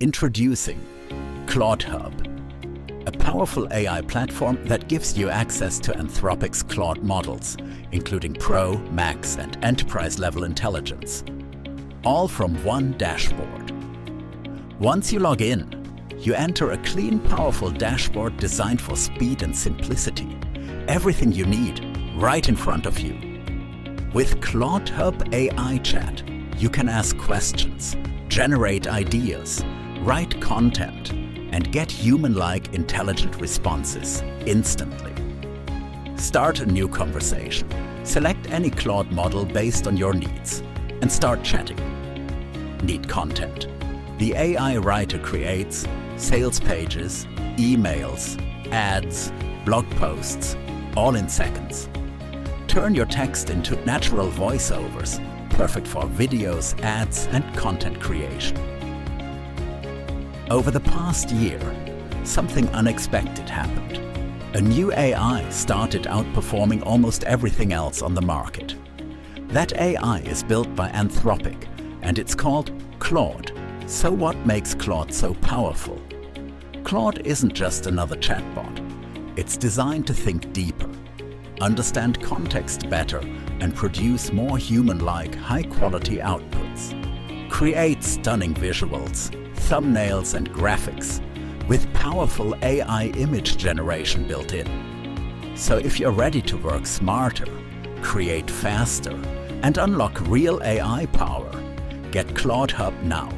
Introducing ClaudHub, a powerful AI platform that gives you access to Anthropic's Claude models, including Pro, Max, and Enterprise-level intelligence, all from one dashboard. Once you log in, you enter a clean, powerful dashboard designed for speed and simplicity. Everything you need, right in front of you. With ClaudHub AI Chat, you can ask questions, generate ideas, write content, and get human-like intelligent responses instantly. Start a new conversation. Select any Claude model based on your needs and start chatting. Need content? The AI writer creates sales pages, emails, ads, blog posts, all in seconds. Turn your text into natural voiceovers, perfect for videos, ads, and content creation. Over the past year, something unexpected happened. A new AI started outperforming almost everything else on the market. That AI is built by Anthropic, and it's called Claude. So what makes Claude so powerful? Claude isn't just another chatbot. It's designed to think deeper, understand context better, and produce more human-like, high-quality outputs. Create stunning visuals, thumbnails, and graphics with powerful AI image generation built in. So if you're ready to work smarter, create faster, and unlock real AI power, get ClaudHub now.